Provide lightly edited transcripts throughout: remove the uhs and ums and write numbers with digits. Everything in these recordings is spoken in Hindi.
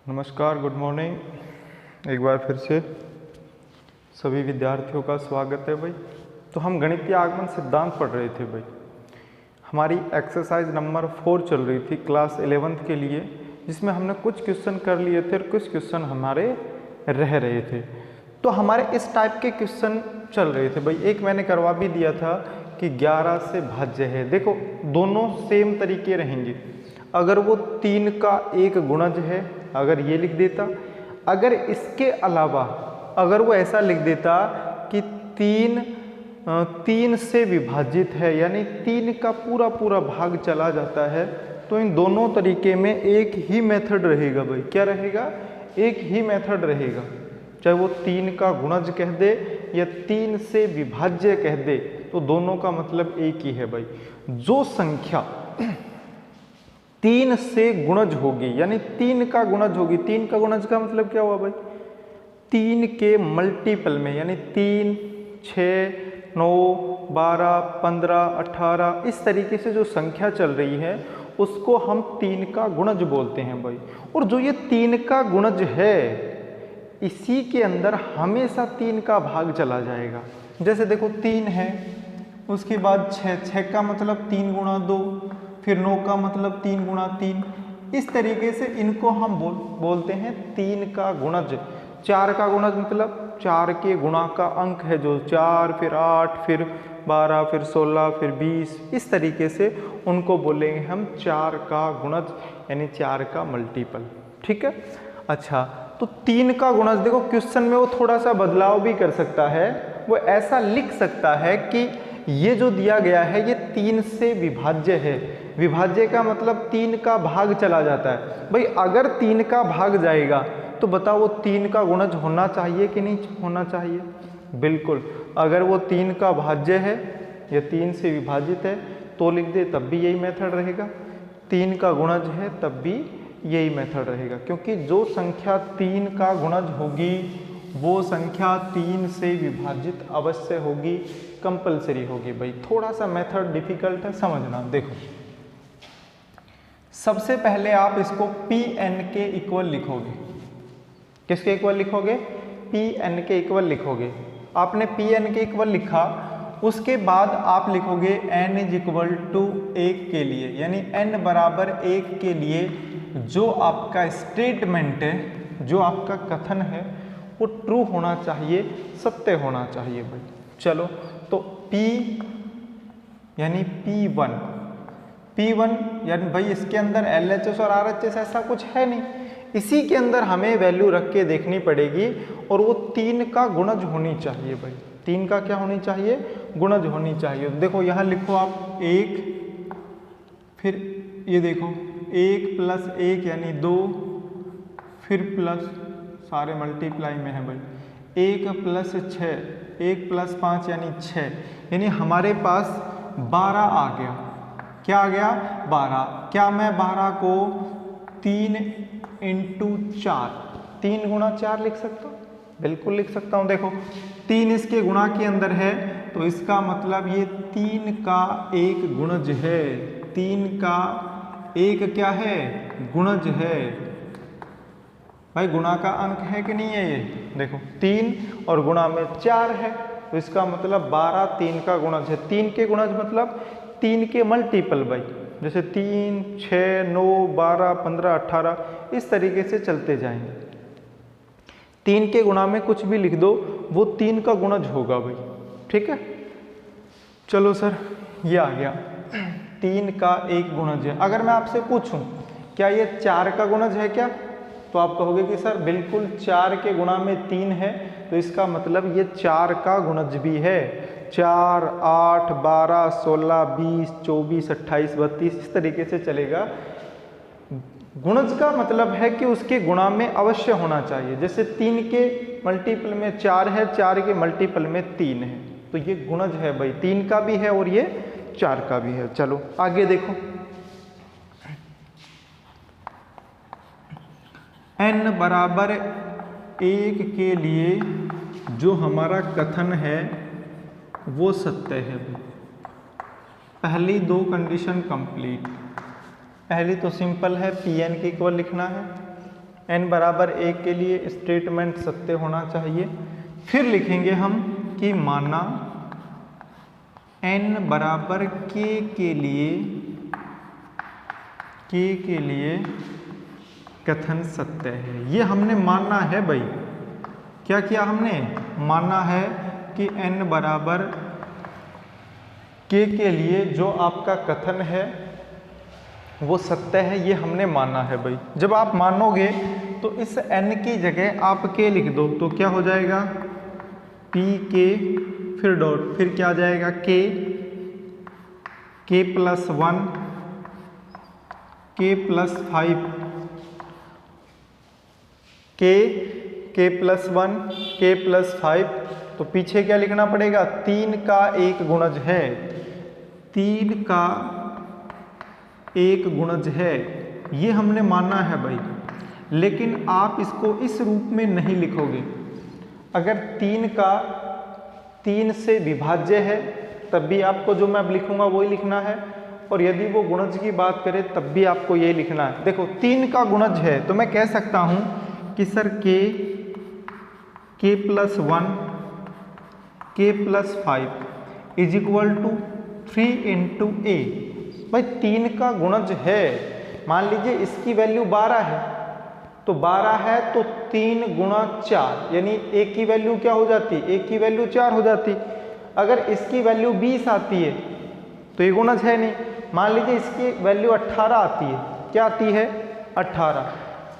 नमस्कार, गुड मॉर्निंग। एक बार फिर से सभी विद्यार्थियों का स्वागत है भाई। तो हम गणितीय आगमन सिद्धांत पढ़ रहे थे भाई। हमारी एक्सरसाइज नंबर 4 चल रही थी क्लास 11th के लिए, जिसमें हमने कुछ क्वेश्चन कर लिए थे और कुछ क्वेश्चन हमारे रह रहे थे। तो हमारे इस टाइप के क्वेश्चन चल रहे थे भाई। एक मैंने करवा भी दिया था कि 11 से भाज्य है। देखो दोनों सेम तरीके रहेंगे। अगर वो 3 का एक गुणज है, अगर ये लिख देता, अगर इसके अलावा अगर वो ऐसा लिख देता कि 3 से विभाजित है, यानी 3 का पूरा पूरा भाग चला जाता है, तो इन दोनों तरीके में एक ही मेथड रहेगा भाई। क्या रहेगा? एक ही मेथड रहेगा। चाहे वो 3 का गुणज कह दे या 3 से विभाज्य कह दे, तो दोनों का मतलब एक ही है भाई। जो संख्या 3 से गुणज होगी, यानी 3 का गुणज होगी। 3 का गुणज का मतलब क्या हुआ भाई? 3 के मल्टीपल में, यानी 3, 6, 9, 12, 15, 18 इस तरीके से जो संख्या चल रही है उसको हम 3 का गुणज बोलते हैं भाई। और जो ये 3 का गुणज है, इसी के अंदर हमेशा 3 का भाग चला जाएगा। जैसे देखो 3 है, उसके बाद 6 का मतलब 3 गुणा 2, फिर 9 का मतलब 3 गुणा 3। इस तरीके से इनको हम बोलते हैं 3 का गुणज। 4 का गुणज मतलब 4 के गुणा का अंक है, जो 4, फिर 8, फिर 12, फिर 16, फिर 20। इस तरीके से उनको बोलेंगे हम 4 का गुणज, यानी 4 का मल्टीपल। ठीक है। अच्छा, तो 3 का गुणज देखो क्वेश्चन में वो थोड़ा सा बदलाव भी कर सकता है। वो ऐसा लिख सकता है कि ये जो दिया गया है ये 3 से विभाज्य है। विभाज्य का मतलब 3 का भाग चला जाता है भाई। अगर 3 का भाग जाएगा तो बताओ वो 3 का गुणज होना चाहिए कि नहीं होना चाहिए? बिल्कुल। अगर वो 3 का भाज्य है या 3 से विभाजित है तो लिख दे, तब भी यही मेथड रहेगा। 3 का गुणज है तब भी यही मेथड रहेगा, क्योंकि जो संख्या 3 का गुणज होगी वो संख्या 3 से विभाजित अवश्य होगी, कंपलसरी होगी भाई। थोड़ा सा मेथड डिफिकल्ट है समझना। देखो सबसे पहले आप इसको Pn के इक्वल लिखोगे। किसके इक्वल लिखोगे? Pn के इक्वल लिखोगे। आपने Pn के इक्वल लिखा, उसके बाद आप लिखोगे n इज इक्वल टू 1 के लिए, यानी n बराबर 1 के लिए जो आपका स्टेटमेंट है, जो आपका कथन है, वो ट्रू होना चाहिए, सत्य होना चाहिए भाई। चलो, तो P यानी P1 यानी भाई इसके अंदर LHS और RHS ऐसा कुछ है नहीं। इसी के अंदर हमें वैल्यू रख के देखनी पड़ेगी और वो 3 का गुणज होनी चाहिए भाई। 3 का क्या होनी चाहिए? गुणज होनी चाहिए। देखो यहाँ लिखो आप 1, फिर ये देखो 1 + 1 यानी 2, फिर प्लस, सारे मल्टीप्लाई में है भाई। 1 + 6, 1 + 5 यानी 6, यानी हमारे पास 12 आ गया। क्या आ गया? 12। क्या मैं 12 को 3 × 4, 3 गुणा 4 लिख सकता हूँ? बिल्कुल लिख सकता हूँ। देखो 3 इसके गुणा के अंदर है, तो इसका मतलब ये 3 का एक गुणज है। 3 का एक क्या है? गुणज है भाई। गुणा का अंक है कि नहीं है? ये देखो 3 और गुणा में 4 है, तो इसका मतलब 12 3 का गुणज है। 3 के गुणज मतलब 3 के मल्टीपल भाई। जैसे 3, 6, 9, 12, 15, 18 इस तरीके से चलते जाएंगे। 3 के गुणा में कुछ भी लिख दो, वो 3 का गुणज होगा भाई। ठीक है। चलो सर, ये आ गया 3 का एक गुणज है। अगर मैं आपसे पूछूं क्या ये 4 का गुणज है क्या, तो आप कहोगे कि सर बिल्कुल 4 के गुणा में 3 है, तो इसका मतलब ये 4 का गुणज भी है। 4, 8, 12, 16, 20, 24, 28, 32 इस तरीके से चलेगा। गुणज का मतलब है कि उसके गुणा में अवश्य होना चाहिए। जैसे 3 के मल्टीपल में 4 है, 4 के मल्टीपल में 3 है, तो ये गुणज है भाई। 3 का भी है और ये 4 का भी है। चलो आगे देखो, n बराबर 1 के लिए जो हमारा कथन है वो सत्य है। पहली 2 कंडीशन कंप्लीट। पहली तो सिंपल है, Pn के इक्वल लिखना है। n बराबर 1 के लिए स्टेटमेंट सत्य होना चाहिए। फिर लिखेंगे हम कि माना n बराबर k के लिए कथन सत्य है। ये हमने मानना है भाई। क्या किया हमने? मानना है कि n बराबर k के लिए जो आपका कथन है वो सत्य है, ये हमने माना है भाई। जब आप मानोगे तो इस n की जगह आप k लिख दो तो क्या हो जाएगा? p k फिर डॉट, फिर क्या आ जाएगा? k plus 1 k plus 5 k plus 1 k plus 5। तो पीछे क्या लिखना पड़ेगा? 3 का एक गुणज है, 3 का एक गुणज है, ये हमने माना है भाई। लेकिन आप इसको इस रूप में नहीं लिखोगे। अगर 3 से विभाज्य है तब भी आपको जो मैं अब लिखूंगा वही लिखना है, और यदि वो गुणज की बात करें तब भी आपको ये लिखना है। देखो 3 का गुणज है तो मैं कह सकता हूं कि sir k plus 1 k plus 5 is equal to 3 into a। भाई 3 का गुणज है, मान लीजिए इसकी वैल्यू 12 है, तो 12 है तो 3 गुणा 4 यानी a की वैल्यू क्या हो जाती? a की वैल्यू 4 हो जाती। अगर इसकी वैल्यू 20 आती है तो ये गुणज है नहीं। मान लीजिए इसकी वैल्यू 18 आती है, क्या आती है? 18,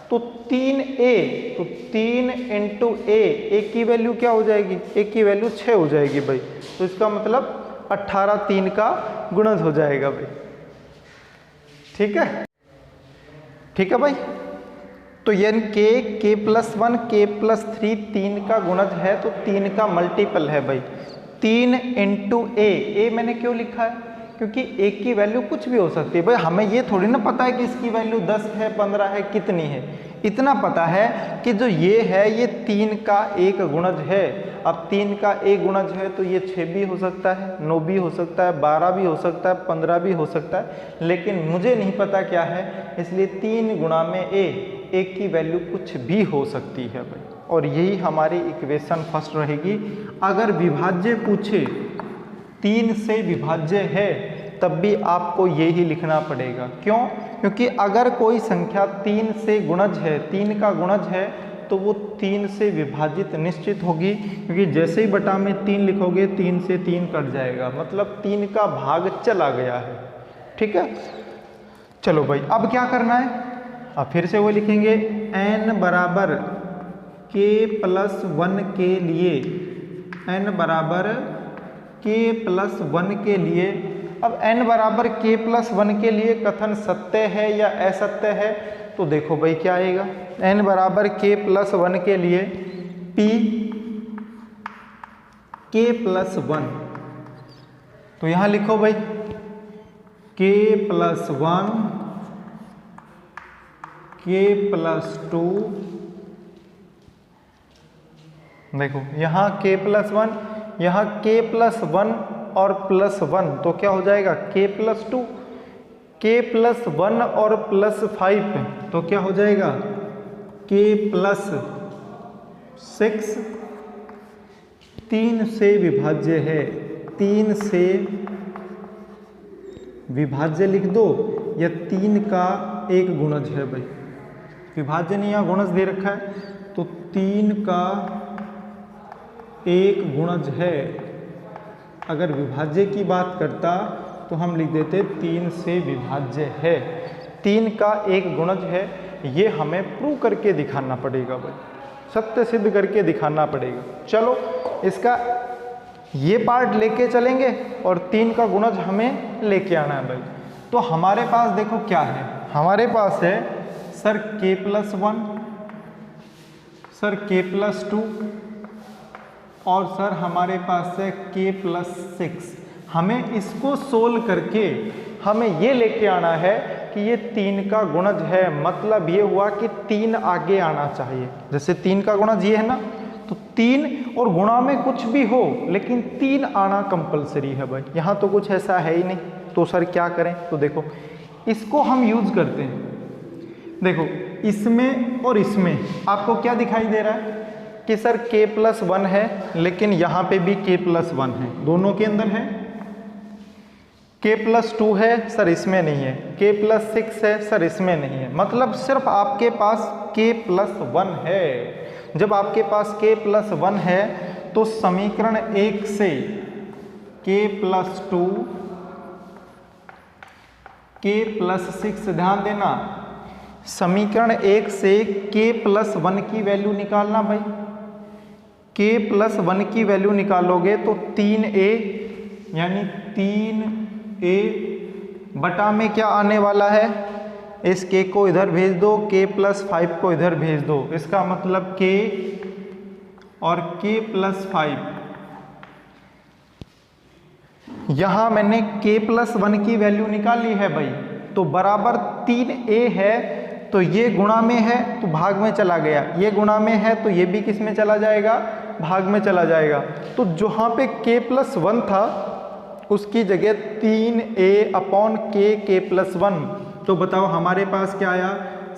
तो 3a, तो 3 इंटू a की वैल्यू क्या हो जाएगी? a की वैल्यू 6 हो जाएगी भाई। तो इसका मतलब 18 3 का गुणज हो जाएगा भाई। ठीक है, ठीक है भाई। तो यानी k प्लस 1 k प्लस 3 3 का गुणज है तो 3 का मल्टीपल है भाई। 3 इंटू a मैंने क्यों लिखा है? क्योंकि a की वैल्यू कुछ भी हो सकती है भाई। हमें ये थोड़ी ना पता है कि इसकी वैल्यू 10 है 15 है कितनी है। इतना पता है कि जो ये है ये 3 का एक गुणज है। अब 3 का एक गुणज है तो ये 6 भी हो सकता है, 9 भी हो सकता है, 12 भी हो सकता है, 15 भी हो सकता है, लेकिन मुझे नहीं पता क्या है, इसलिए 3 गुणा में a की वैल्यू कुछ भी हो सकती है भाई। और यही हमारी इक्वेशन फर्स्ट रहेगी। अगर विभाज्य पूछे 3 से विभाज्य है तब भी आपको यही लिखना पड़ेगा। क्यों? क्योंकि अगर कोई संख्या 3 से गुणज है, 3 का गुणज है, तो वो 3 से विभाजित निश्चित होगी। क्योंकि जैसे ही बटा में 3 लिखोगे 3 से 3 कट जाएगा, मतलब 3 का भाग चला गया है। ठीक है, चलो भाई अब क्या करना है? अब फिर से वो लिखेंगे n बराबर k प्लस 1 के लिए, n बराबर k प्लस 1 के लिए। अब n बराबर k प्लस 1 के लिए कथन सत्य है या असत्य है? तो देखो भाई क्या आएगा। n बराबर k प्लस 1 के लिए p k प्लस 1, तो यहां लिखो भाई k प्लस 1 k प्लस 2। देखो यहाँ k प्लस 1, यहाँ k प्लस 1 और प्लस 1, तो क्या हो जाएगा? k प्लस 2, k प्लस 1 और प्लस 5, तो क्या हो जाएगा? k plus 6। 3 से विभाज्य है, 3 से विभाज्य लिख दो या 3 का एक गुणज है भाई। विभाज्य नहीं, यहाँ गुणज दे रखा है, तो 3 का एक गुणज है। अगर विभाज्य की बात करता तो हम लिख देते 3 से विभाज्य है, 3 का एक गुणज है। ये हमें प्रूव करके दिखाना पड़ेगा भाई, सत्य सिद्ध करके दिखाना पड़ेगा। चलो इसका ये पार्ट लेके चलेंगे और 3 का गुणज हमें लेके आना है भाई। तो हमारे पास देखो क्या है, हमारे पास है sir k plus 1, sir k plus 2 और सर हमारे पास है k प्लस 6। हमें इसको सोल्व करके हमें ये लेके आना है कि ये 3 का गुणज है, मतलब ये हुआ कि 3 आगे आना चाहिए। जैसे 3 का गुणज ये है ना, तो 3 और गुणा में कुछ भी हो लेकिन 3 आना कंपलसरी है भाई। यहाँ तो कुछ ऐसा है ही नहीं, तो सर क्या करें? तो देखो इसको हम यूज करते हैं। देखो इसमें और इसमें आपको क्या दिखाई दे रहा है कि सर k+1 है, लेकिन यहाँ पे भी k+1 है, दोनों के अंदर है। k+2 है सर, इसमें नहीं है। k+6 है सर, इसमें नहीं है। मतलब सिर्फ आपके पास k+1 है। जब आपके पास k+1 है तो समीकरण 1 से k+2 k+6, ध्यान देना, समीकरण 1 से k+1 की वैल्यू निकालना भाई। k+1 की वैल्यू निकालोगे तो 3a, यानी 3a बटा में क्या आने वाला है, इस k को इधर भेज दो, k+5 को इधर भेज दो, इसका मतलब k और k+5। यहां मैंने k+1 की वैल्यू निकाली है भाई, तो बराबर 3a है, तो ये गुणा में है तो भाग में चला गया, ये गुणा में है तो ये भी किस में चला जाएगा, भाग में चला जाएगा। तो जहां पे k+1 था उसकी जगह 3a/k k+1। तो बताओ हमारे पास क्या आया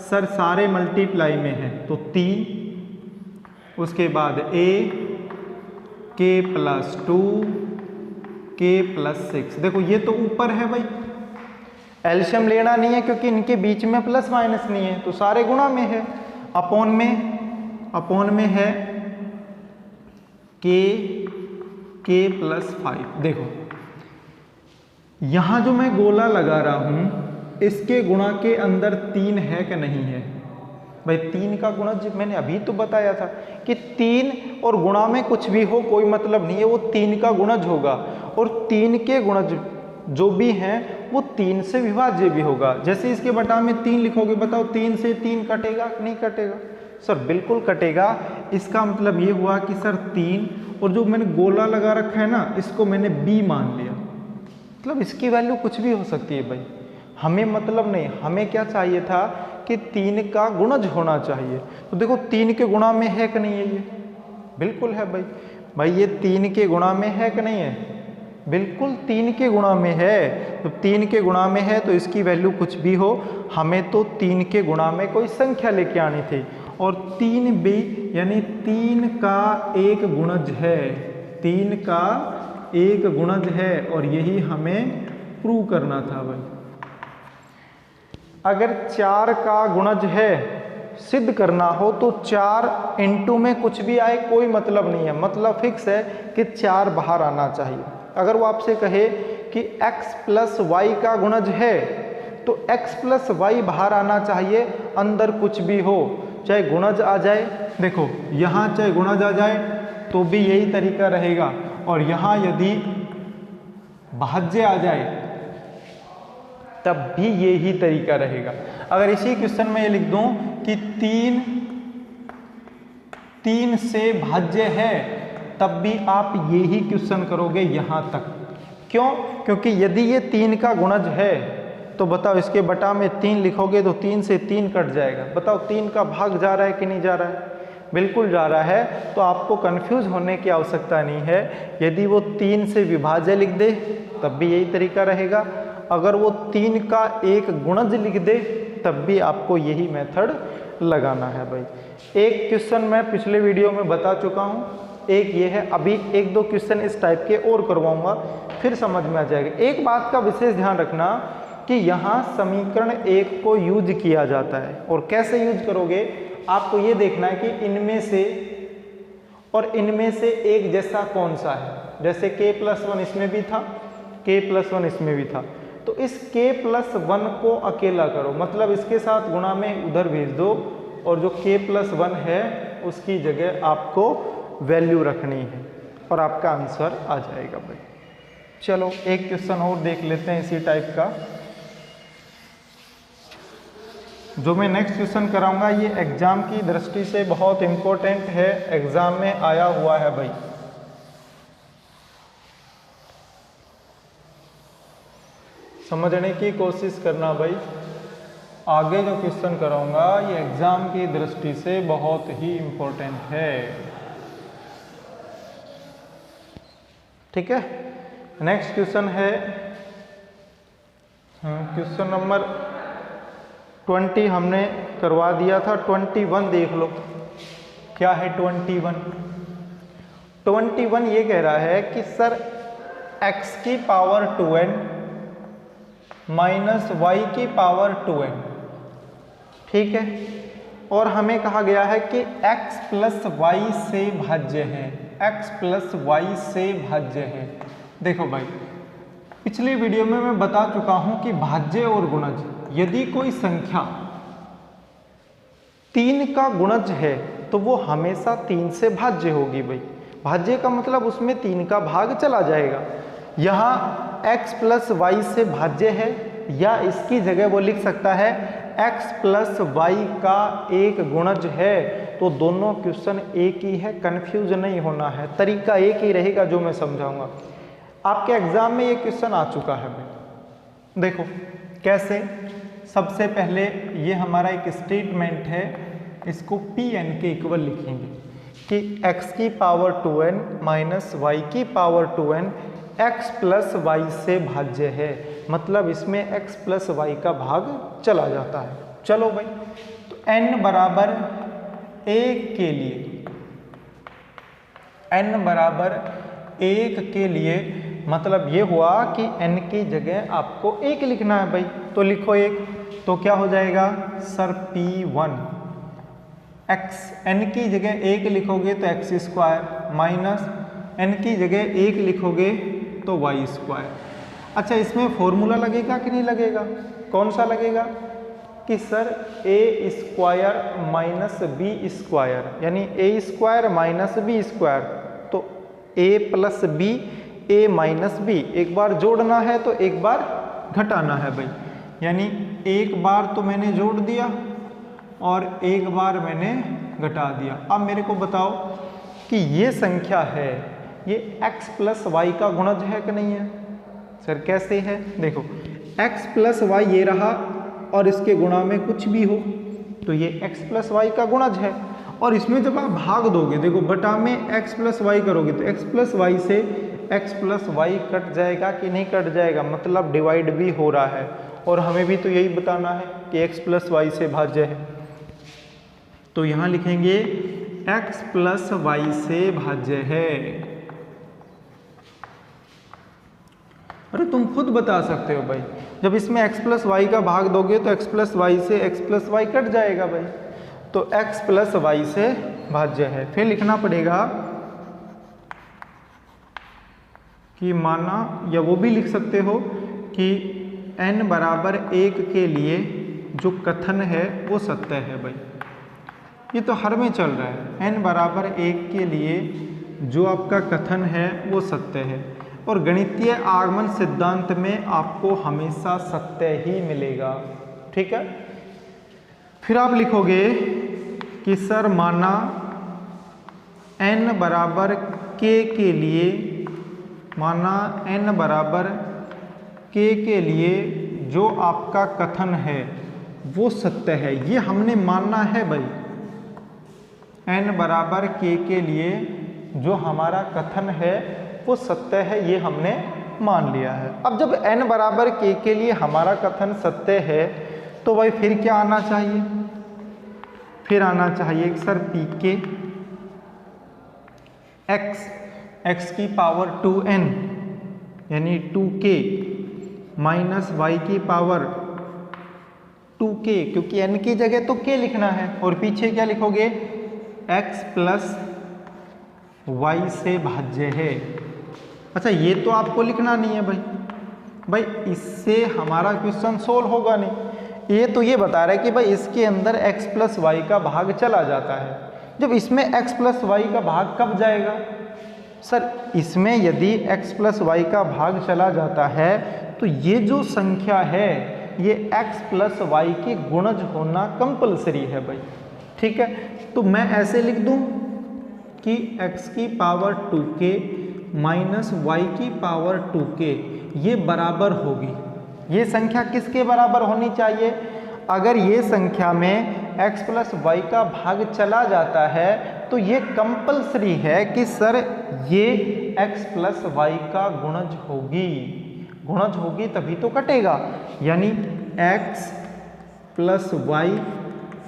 सर, सारे मल्टीप्लाई में है तो 3, उसके बाद a k+2 k+6। देखो ये तो ऊपर है भाई, एलसीएम लेना नहीं है क्योंकि इनके बीच में प्लस माइनस नहीं है, तो सारे गुणा में है। अपॉन में है k+5। देखो यहां जो मैं गोला लगा रहा हूं इसके गुणा के अंदर 3 है कि नहीं है भाई। 3 का गुणज मैंने अभी तो बताया था कि 3 और गुणा में कुछ भी हो कोई मतलब नहीं है, वो 3 का गुणज होगा, और 3 के गुणज जो भी हैं वो 3 से विभाज्य भी होगा। जैसे इसके बटा में 3 लिखोगे, बताओ 3 से 3 कटेगा नहीं कटेगा सर, बिल्कुल कटेगा। इसका मतलब ये हुआ कि सर 3, और जो मैंने गोला लगा रखा है ना इसको मैंने b मान लिया, मतलब इसकी वैल्यू कुछ भी हो सकती है भाई, हमें मतलब नहीं, हमें क्या चाहिए था कि 3 का गुणज होना चाहिए। तो देखो 3 के गुणा में है कि नहीं है, ये बिल्कुल है भाई ये 3 के गुणा में है कि नहीं है, बिल्कुल 3 के गुणा में है। तो 3 के गुणा में है तो इसकी वैल्यू कुछ भी हो, हमें तो 3 के गुणा में कोई संख्या लेके आनी थी, और 3b यानी 3 का एक गुणज है, 3 का एक गुणज है, और यही हमें प्रूव करना था भाई। अगर 4 का गुणज है सिद्ध करना हो तो 4 इंटू में कुछ भी आए कोई मतलब नहीं है, मतलब फिक्स है कि 4 बाहर आना चाहिए। अगर वो आपसे कहे कि x+y का गुणज है तो x+y बाहर आना चाहिए, अंदर कुछ भी हो, चाहे गुणज आ जाए, देखो यहाँ चाहे गुणज आ जाए तो भी यही तरीका रहेगा, और यहाँ यदि भाज्य आ जाए तब भी यही तरीका रहेगा। अगर इसी क्वेश्चन में ये लिख दूं कि 3 से भाज्य है तब भी आप यही क्वेश्चन करोगे यहाँ तक। क्यों? क्योंकि यदि ये 3 का गुणज है तो बताओ इसके बटा में 3 लिखोगे तो 3 से 3 कट जाएगा, बताओ 3 का भाग जा रहा है कि नहीं जा रहा है, बिल्कुल जा रहा है। तो आपको कंफ्यूज होने की आवश्यकता नहीं है, यदि वो 3 से विभाज्य लिख दे तब भी यही तरीका रहेगा, अगर वो 3 का एक गुणज लिख दे तब भी आपको यही मेथड लगाना है भाई। एक क्वेश्चन मैं पिछले वीडियो में बता चुका हूँ, एक ये है, अभी 1-2 क्वेश्चन इस टाइप के और करवाऊंगा, फिर समझ में आ जाएगा। एक बात का विशेष ध्यान रखना कि यहाँ समीकरण 1 को यूज किया जाता है, और कैसे यूज करोगे आपको ये देखना है कि इनमें से और इनमें से एक जैसा कौन सा है। जैसे k+1 इसमें भी था, k+1 इसमें भी था, तो इस k+1 को अकेला करो, मतलब इसके साथ गुणा में उधर भेज दो, और जो k+1 है उसकी जगह आपको वैल्यू रखनी है और आपका आंसर आ जाएगा भाई। चलो एक क्वेश्चन और देख लेते हैं इसी टाइप का। जो मैं नेक्स्ट क्वेश्चन कराऊंगा ये एग्जाम की दृष्टि से बहुत इंपॉर्टेंट है, एग्जाम में आया हुआ है भाई। समझने की कोशिश करना भाई, आगे जो क्वेश्चन कराऊंगा ये एग्जाम की दृष्टि से बहुत ही इंपॉर्टेंट है, ठीक है। नेक्स्ट क्वेश्चन है क्वेश्चन नंबर 20 हमने करवा दिया था, 21 देख लो क्या है 21 ये कह रहा है कि सर x की पावर 2n माइनस y की पावर 2n, ठीक है। और हमें कहा गया है कि x प्लस वाई से भाज्य है, x प्लस वाई से भाज्य है। देखो भाई पिछली वीडियो में मैं बता चुका हूं कि भाज्य और गुणज, यदि कोई संख्या 3 का गुणज है तो वो हमेशा 3 से भाज्य होगी भाई। भाज्य का मतलब उसमें 3 का भाग चला जाएगा। यहाँ x प्लस वाई से भाज्य है, या इसकी जगह वो लिख सकता है x प्लस वाई का एक गुणज है। तो दोनों क्वेश्चन एक ही है, कंफ्यूज नहीं होना है, तरीका एक ही रहेगा जो मैं समझाऊंगा। आपके एग्जाम में ये क्वेश्चन आ चुका है भाई। देखो कैसे, सबसे पहले ये हमारा एक स्टेटमेंट है, इसको Pn के इक्वल लिखेंगे कि x की पावर 2n माइनस वाई की power 2n x plus y से भाज्य है, मतलब इसमें x प्लस वाई का भाग चला जाता है। चलो भाई, तो n बराबर 1 के लिए, n बराबर 1 के लिए मतलब ये हुआ कि n की जगह आपको 1 लिखना है भाई, तो लिखो 1। तो क्या हो जाएगा सर P1 x, n की जगह 1 लिखोगे तो x स्क्वायर माइनस n की जगह 1 लिखोगे तो y स्क्वायर। अच्छा इसमें फॉर्मूला लगेगा कि नहीं लगेगा? कौन सा लगेगा कि sir a square minus b square, यानी a square minus b square, तो a plus b a minus b, एक बार जोड़ना है तो एक बार घटाना है भाई। यानी एक बार तो मैंने जोड़ दिया और एक बार मैंने घटा दिया। अब मेरे को बताओ कि ये संख्या है, ये x प्लस वाई का गुणज है कि नहीं है? सर कैसे है? देखो x प्लस वाई ये रहा और इसके गुणा में कुछ भी हो तो ये x प्लस वाई का गुणज है। और इसमें जब आप भाग दोगे, देखो बटा में x प्लस वाई करोगे तो x प्लस वाई से x प्लस वाई कट जाएगा कि नहीं कट जाएगा, मतलब डिवाइड भी हो रहा है। और हमें भी तो यही बताना है कि x प्लस वाई से भाज्य है, तो यहाँ लिखेंगे x प्लस वाई से भाज्य है। अरे तुम खुद बता सकते हो भाई, जब इसमें x प्लस वाई का भाग दोगे तो x प्लस वाई से x प्लस वाई कट जाएगा भाई, तो x प्लस वाई से भाज्य है। फिर लिखना पड़ेगा कि माना, या वो भी लिख सकते हो कि n बराबर 1 के लिए जो कथन है वो सत्य है भाई। ये तो हर में चल रहा है, n बराबर 1 के लिए जो आपका कथन है वो सत्य है। और गणितीय आगमन सिद्धांत में आपको हमेशा सत्य ही मिलेगा, ठीक है। फिर आप लिखोगे कि सर माना n बराबर k के लिए, माना n बराबर k के लिए जो आपका कथन है वो सत्य है, ये हमने मानना है भाई। n बराबर k के लिए जो हमारा कथन है वो सत्य है, ये हमने मान लिया है। अब जब n बराबर k के लिए हमारा कथन सत्य है तो भाई फिर क्या आना चाहिए? फिर आना चाहिए सर पी के x की पावर 2n यानी 2k माइनस y की पावर 2k, क्योंकि n की जगह तो k लिखना है। और पीछे क्या लिखोगे? x प्लस वाई से भाज्य है। अच्छा ये तो आपको लिखना नहीं है भाई, इससे हमारा क्वेश्चन सोल्व होगा नहीं। ये तो ये बता रहा है कि भाई इसके अंदर x प्लस वाई का भाग चला जाता है। जब इसमें x प्लस वाई का भाग कब जाएगा? सर इसमें यदि x प्लस वाई का भाग चला जाता है तो ये जो संख्या है ये x प्लस वाई की गुणज होना कंपलसरी है भाई, ठीक है। तो मैं ऐसे लिख दूं कि x की पावर 2k माइनस वाई की पावर 2k ये बराबर होगी। ये संख्या किसके बराबर होनी चाहिए? अगर ये संख्या में x प्लस वाई का भाग चला जाता है तो ये कंपलसरी है कि सर ये x प्लस वाई का गुणज होगी, गुणज होगी तभी तो कटेगा। यानी x प्लस वाई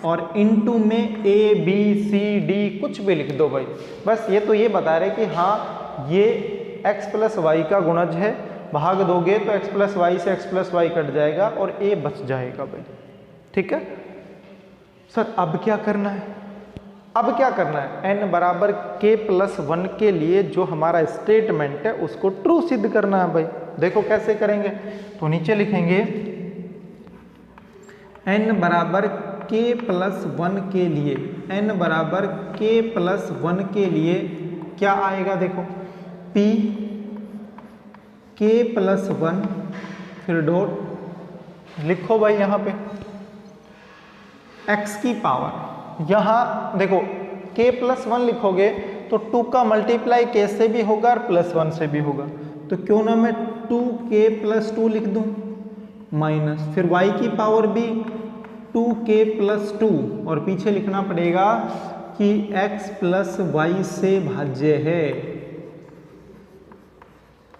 और इनटू में ए बी सी डी कुछ भी लिख दो भाई, बस ये तो ये बता रहे कि हाँ ये x प्लस वाई का गुणज है, भाग दोगे तो x प्लस वाई से x प्लस वाई कट जाएगा और a बच जाएगा भाई। ठीक है सर, अब क्या करना है? अब क्या करना है? n बराबर k प्लस 1 के लिए जो हमारा स्टेटमेंट है उसको ट्रू सिद्ध करना है भाई। देखो कैसे करेंगे, तो नीचे लिखेंगे n बराबर k प्लस 1 के लिए, n बराबर k प्लस 1 के लिए क्या आएगा? देखो p k प्लस 1 फिर डॉट लिखो भाई यहाँ पे x की पावर, यहाँ देखो k प्लस 1 लिखोगे तो 2 का मल्टीप्लाई k से भी होगा और प्लस 1 से भी होगा, तो क्यों ना मैं 2k प्लस 2 लिख दूँ माइनस, फिर y की पावर भी 2k प्लस 2 और पीछे लिखना पड़ेगा कि x प्लस वाई से भाज्य है,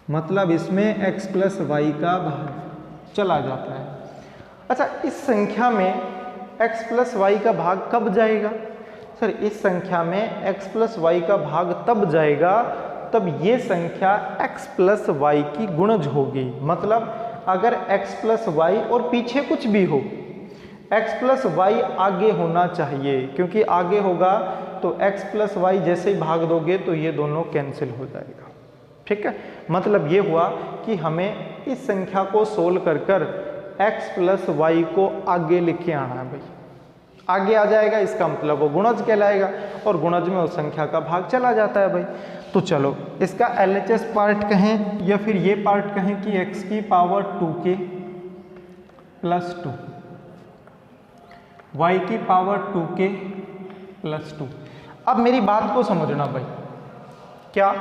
मतलब इसमें x प्लस वाई का भाग चला जाता है। अच्छा, इस संख्या में x प्लस वाई का भाग कब जाएगा? सर इस संख्या में x प्लस वाई का भाग तब जाएगा तब ये संख्या x प्लस वाई की गुणज होगी, मतलब अगर x प्लस वाई और पीछे कुछ भी हो x प्लस वाई आगे होना चाहिए, क्योंकि आगे होगा तो x प्लस वाई जैसे ही भाग दोगे तो ये दोनों कैंसिल हो जाएगा। ठीक है, मतलब ये हुआ कि हमें इस संख्या को सोल्व कर कर x प्लस वाई को आगे लिखे आना है भाई, आगे आ जाएगा, इसका मतलब वो गुणज कहलाएगा और गुणज में उस संख्या का भाग चला जाता है भाई। तो चलो इसका LHS पार्ट कहें या फिर ये पार्ट कहें कि x की पावर 2k प्लस 2, y की पावर 2k प्लस 2। अब मेरी बात को समझना भाई, क्या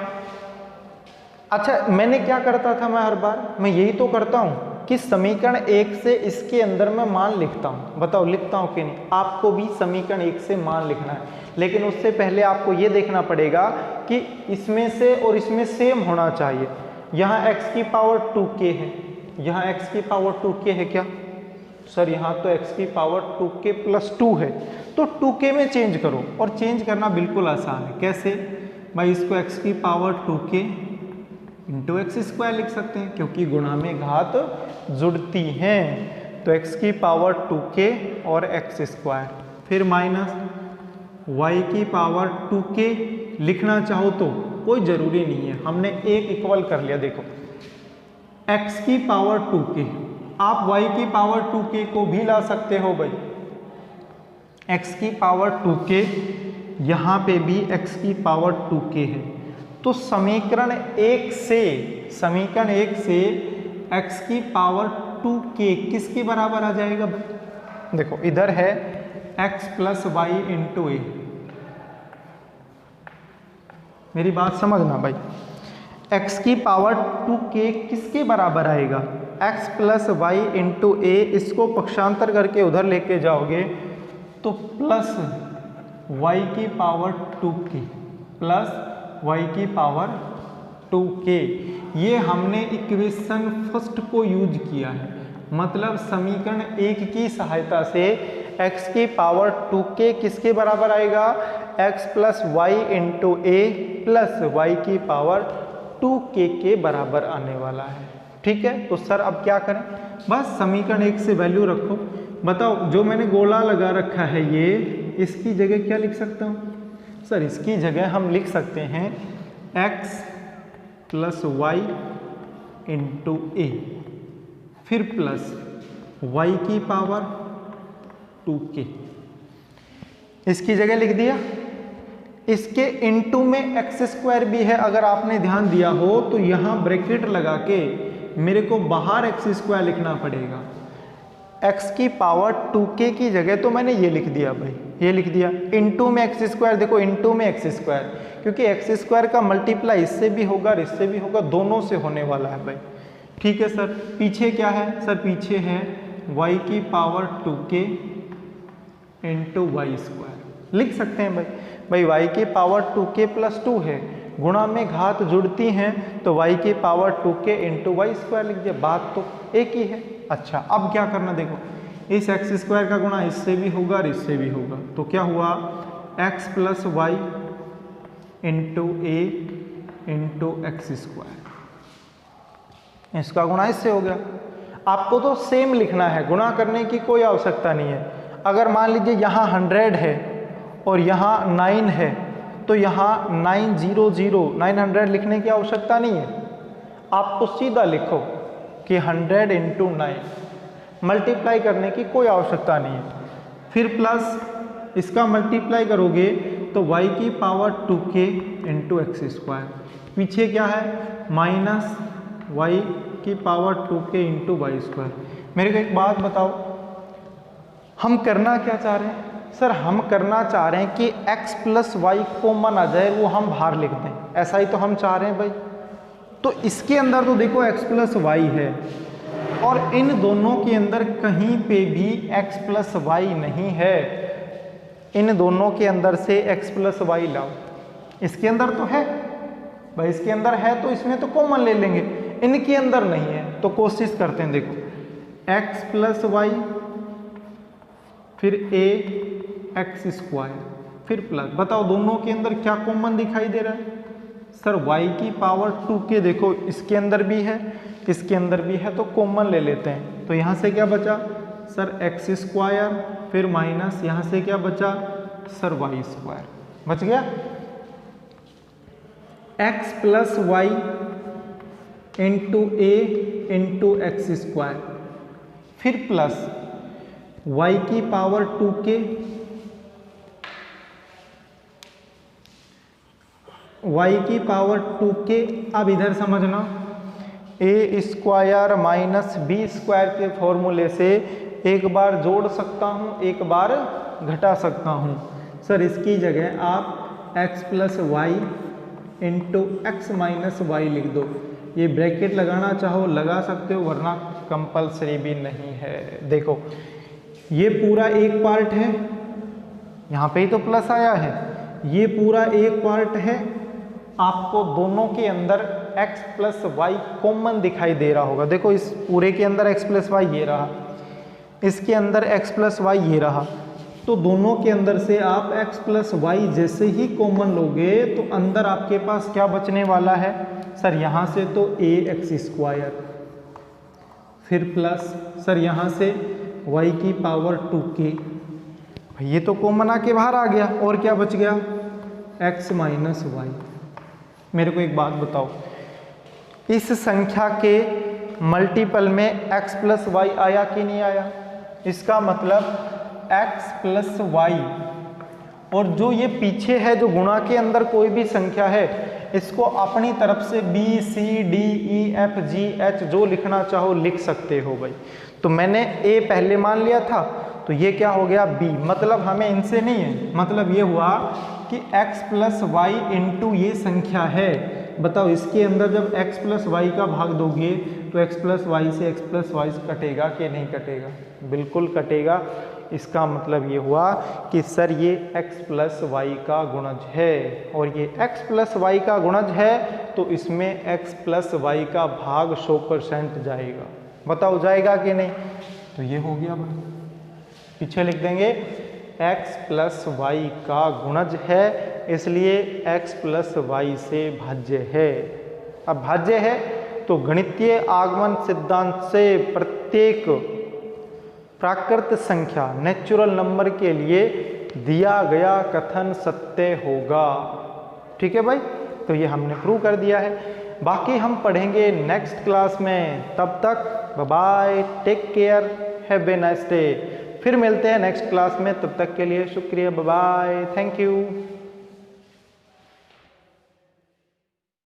अच्छा मैंने क्या करता था, मैं हर बार मैं यही तो करता हूँ कि समीकरण 1 से इसके अंदर मैं मान लिखता हूँ, बताओ लिखता हूँ कि नहीं? आपको भी समीकरण 1 से मान लिखना है, लेकिन उससे पहले आपको ये देखना पड़ेगा कि इसमें से और इसमें सेम होना चाहिए। यहाँ x की पावर 2k है, यहाँ x की पावर 2k है क्या? सर यहाँ तो x की पावर 2k प्लस 2 है, तो 2k में चेंज करो, और चेंज करना बिल्कुल आसान है। कैसे भाई? इसको x की power 2k into x square लिख सकते हैं, क्योंकि गुणा में घात जुड़ती हैं, तो x की पावर 2k और x स्क्वायर, फिर माइनस y की पावर 2k लिखना चाहो तो कोई ज़रूरी नहीं है, हमने एक इक्वल कर लिया। देखो x की पावर 2k, आप y की पावर 2k को भी ला सकते हो भाई, x की पावर 2k, यहाँ पे भी x की पावर 2k है, तो समीकरण 1 से x की पावर 2k किसके बराबर आ जाएगा भाई? देखो इधर है x प्लस वाई इंटू ए, मेरी बात समझना भाई, x की पावर 2k किसके बराबर आएगा? x प्लस वाई इंटू ए, इसको पक्षांतर करके उधर लेके जाओगे तो प्लस y की पावर 2k प्लस y की पावर 2k, ये हमने इक्वेशन फर्स्ट को यूज किया है, मतलब समीकरण 1 की सहायता से x की पावर 2k किसके बराबर आएगा? x प्लस वाई इंटू ए प्लस वाई की पावर 2k के बराबर आने वाला है। ठीक है, तो सर अब क्या करें? बस समीकरण 1 से वैल्यू रखो। बताओ जो मैंने गोला लगा रखा है ये, इसकी जगह क्या लिख सकता हूँ? सर इसकी जगह हम लिख सकते हैं x प्लस वाई इंटू ए, फिर प्लस y की पावर 2k, इसकी जगह लिख दिया। इसके इनटू में एक्स स्क्वायर भी है, अगर आपने ध्यान दिया हो तो यहाँ ब्रैकेट लगा के मेरे को बाहर एक्स स्क्वायर लिखना पड़ेगा। x की पावर 2k की जगह तो मैंने ये लिख दिया भाई, ये लिख दिया। इनटू में एक्स स्क्वायर, देखो इनटू में एक्स स्क्वायर, क्योंकि एक्स स्क्वायर का मल्टीप्लाई इससे भी होगा और इससे भी होगा, दोनों से होने वाला है भाई। ठीक है सर, पीछे क्या है? सर पीछे है y की power 2k into y square, लिख सकते हैं भाई y की पावर 2k प्लस 2 है, गुणा में घात जुड़ती हैं तो y की power 2k into y square लिख दिया, बात तो एक ही है। अच्छा अब क्या करना, देखो इस एक्स स्क्वायर का गुणा इससे भी होगा और इससे भी होगा, तो क्या हुआ एक्स प्लस वाई इंटू ए इंटू एक्स स्क्वायर, इसका गुणा इससे हो गया। आपको तो सेम लिखना है, गुणा करने की कोई आवश्यकता नहीं है। अगर मान लीजिए यहाँ 100 है और यहाँ 9 है, तो यहाँ 900 लिखने की आवश्यकता नहीं है, आपको सीधा लिखो कि 100 इंटू 9, मल्टीप्लाई करने की कोई आवश्यकता नहीं है। फिर प्लस इसका मल्टीप्लाई करोगे तो y की power 2k into x square, पीछे क्या है माइनस y की power 2k into y square. मेरे को एक बात बताओ, हम करना क्या चाह रहे हैं? सर हम करना चाह रहे हैं कि x प्लस वाई कॉमन आ जाए, वो हम बाहर लिख दें, ऐसा ही तो हम चाह रहे हैं भाई। तो इसके अंदर तो देखो x प्लस वाई है और इन दोनों के अंदर कहीं पे भी x प्लस वाई नहीं है। इन दोनों के अंदर से x प्लस वाई लाओ, इसके अंदर तो है भाई, इसके अंदर है तो इसमें तो कॉमन ले लेंगे, इनके अंदर नहीं है। तो कोशिश करते हैं, देखो x प्लस वाई फिर a एक्स स्क्वायर फिर प्लस, बताओ दोनों के अंदर क्या कॉमन दिखाई दे रहा है? सर y की पावर 2k देखो इसके अंदर भी है इसके अंदर भी है, तो कॉमन ले लेते हैं। तो यहाँ से क्या बचा सर एक्स स्क्वायर, फिर माइनस यहाँ से क्या बचा सर वाई स्क्वायर, बच गया x प्लस वाई इंटू ए इंटू एक्स स्क्वायर, फिर प्लस y की पावर 2k, y की पावर 2k। अब इधर समझना, ए स्क्वायर माइनस बी स्क्वायर के फॉर्मूले से एक बार जोड़ सकता हूँ, एक बार घटा सकता हूँ। सर इसकी जगह आप x plus y into x minus y लिख दो, ये ब्रैकेट लगाना चाहो लगा सकते हो, वरना कंपलसरी भी नहीं है। देखो ये पूरा एक पार्ट है, यहाँ पे ही तो प्लस आया है, ये पूरा एक पार्ट है, आपको दोनों के अंदर x प्लस वाई कॉमन दिखाई दे रहा होगा। देखो इस पूरे के अंदर x प्लस वाई ये रहा, इसके अंदर x प्लस वाई ये रहा, तो दोनों के अंदर से आप x प्लस वाई जैसे ही कॉमन लोगे तो अंदर आपके पास क्या बचने वाला है? सर यहाँ से तो a एक्स स्क्वायर, फिर प्लस सर यहाँ से y की पावर 2k, ये तो कॉमन आके बाहर आ गया, और क्या बच गया x माइनस वाई। मेरे को एक बात बताओ, इस संख्या के मल्टीपल में x प्लस वाई आया कि नहीं आया? इसका मतलब x प्लस वाई, और जो ये पीछे है जो गुणा के अंदर कोई भी संख्या है, इसको अपनी तरफ से b c d e f g h जो लिखना चाहो लिख सकते हो भाई। तो मैंने a पहले मान लिया था, तो ये क्या हो गया b, मतलब हमें इनसे नहीं है, मतलब ये हुआ कि x प्लस वाई इंटू ये संख्या है। बताओ इसके अंदर जब x प्लस वाई का भाग दोगे तो x प्लस वाई से x प्लस वाई कटेगा कि नहीं कटेगा? बिल्कुल कटेगा। इसका मतलब ये हुआ कि सर ये x प्लस वाई का गुणज है, और ये x प्लस वाई का गुणज है तो इसमें x प्लस वाई का भाग 100% जाएगा। बताओ जाएगा कि नहीं? तो ये हो गया भाई, पीछे लिख देंगे x प्लस वाई का गुणज है, इसलिए x प्लस वाई से भाज्य है। अब भाज्य है तो गणितीय आगमन सिद्धांत से प्रत्येक प्राकृत संख्या नेचुरल नंबर के लिए दिया गया कथन सत्य होगा। ठीक है भाई, तो ये हमने प्रूव कर दिया है। बाकी हम पढ़ेंगे नेक्स्ट क्लास में, तब तक bye bye, take care, have a nice day. फिर मिलते हैं नेक्स्ट क्लास में, तब तक के लिए शुक्रिया, बाय बाय, थैंक यू।